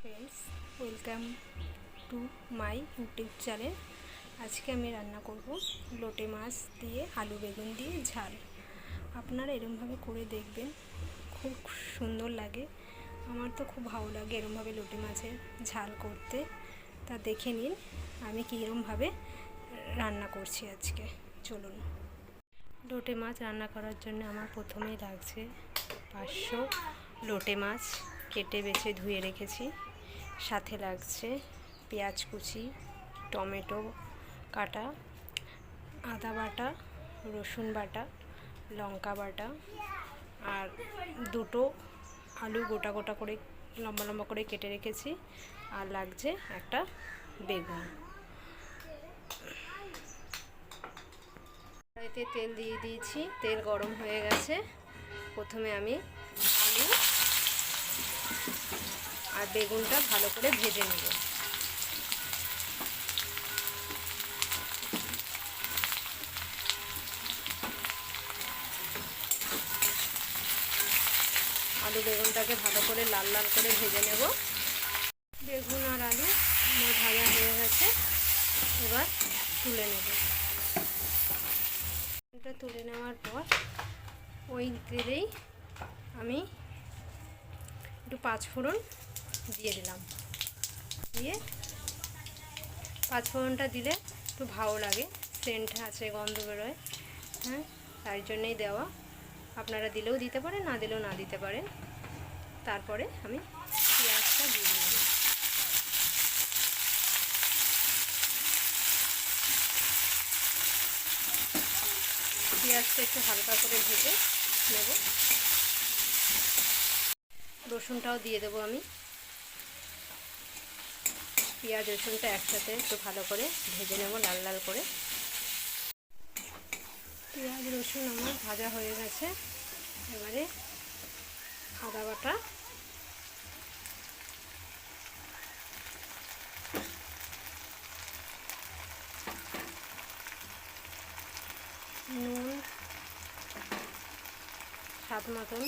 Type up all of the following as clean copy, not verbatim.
Friends, welcome to my YouTube channel. আজকে আমি রান্না করব লোটে মাছ দিয়ে আলু বেগুন দিয়ে ঝাল। আপনারা এরমভাবে করে দেখবেন, খুব সুন্দর লাগে। আমার তো খুব ভালো লাগে এরমভাবে লোটে মাছের ঝাল করতে। তা দেখে নিন আমি কীরমভাবে রান্না করছি আজকে। চলুন। লোটে মাছ রান্না করার জন্য আমার প্রথমেই লাগছে 500 লোটে মাছ, কেটে বেছে ধুয়ে রেখেছি। সাথে লাগছে পেঁয়াজ কুচি, টমেটো কাটা, আদা বাটা, রসুন বাটা, লঙ্কা বাটা, আর দুটো আলু গোটা গোটা করে লম্বা লম্বা করে কেটে রেখেছি। আর লাগছে একটা বেগুন। কড়াইতে তেল দিয়ে দিয়েছি, তেল গরম হয়ে গেছে। প্রথমে আমি আলু আর বেগুনটা ভালো করে ভেজে নেব। আলু বেগুনটাকে ভালো করে লাল লাল করে ভেজে নেব। বেগুন আর আলু আমার ভাজা হয়ে গেছে, এবার তুলে নেব। এটা তুলে নেওয়ার পর ওই তেলেই আমি একটু 5 ফোড়ন দিয়ে দিলাম। দিয়ে 5 ফোড়নটা দিলে একটু ভালো লাগে, সেন্ট আছে, গন্ধ বেরোয়। হ্যাঁ, তাই জন্যই দেওয়া। আপনারা দিলেও দিতে পারেন, না দিলেও না দিতে পারেন। তারপরে আমি পেঁয়াজটা দিয়ে দিলাম। পেঁয়াজটা একটু হালকা করে ভেজে নেব। রসুনটাও দিয়ে দেবো আমি। পেঁয়াজ রসুনটা একসাথে একটু ভালো করে ভেজে নেব, লাল লাল করে। পেঁয়াজ রসুন আমার ভাজা হয়ে গেছে। এবারে আদা বাটা, নুন স্বাদ মতন,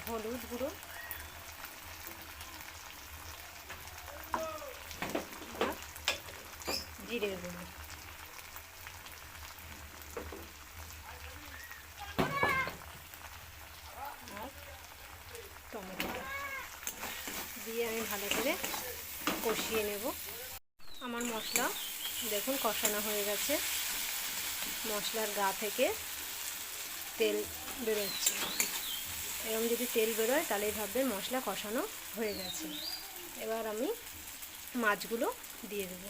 হলুদ গুঁড়ো আর জিরের গুঁড়ো। আর টমেটোটা দিয়ে আমি ভালো করে কষিয়ে নেব। আমার মশলা দেখুন কষানো হয়ে গেছে। মশলার গা থেকে তেল বেরোচ্ছে। এরকম যদি তেল বেরোয় তাহলেই ভাববেন মশলা কষানো হয়ে গেছে। এবার আমি মাছগুলো দিয়ে দেব।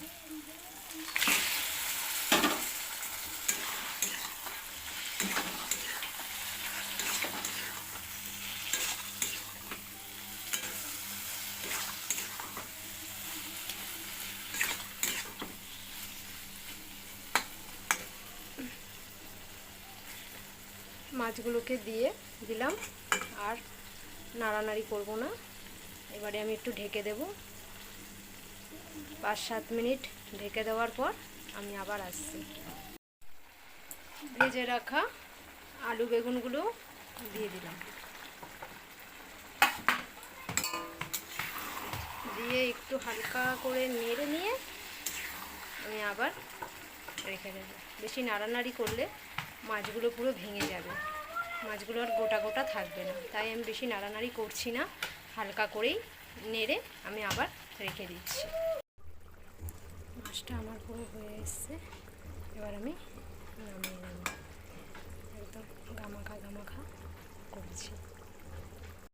মাছগুলোকে দিয়ে দিলাম, আর নাড়ানাড়ি করব না। এবারে আমি একটু ঢেকে দেব। 5-7 মিনিট ঢেকে দেওয়ার পর আমি আবার আসছি। ভেজে রাখা আলু বেগুনগুলো দিয়ে দিলাম। দিয়ে একটু হালকা করে নেড়ে নিয়ে আমি আবার রেখে দেব। বেশি নাড়ানাড়ি করলে মাছগুলো পুরো ভেঙে যাবে, মাছগুলো আর গোটা গোটা থাকবে না। তাই আমি বেশি নাড়ানাড়ি করছি না, হালকা করেই নেড়ে আমি আবার রেখে দিচ্ছি। মাছটা আমার পুরো হয়ে এসছে, এবার আমি নামিয়ে নেব।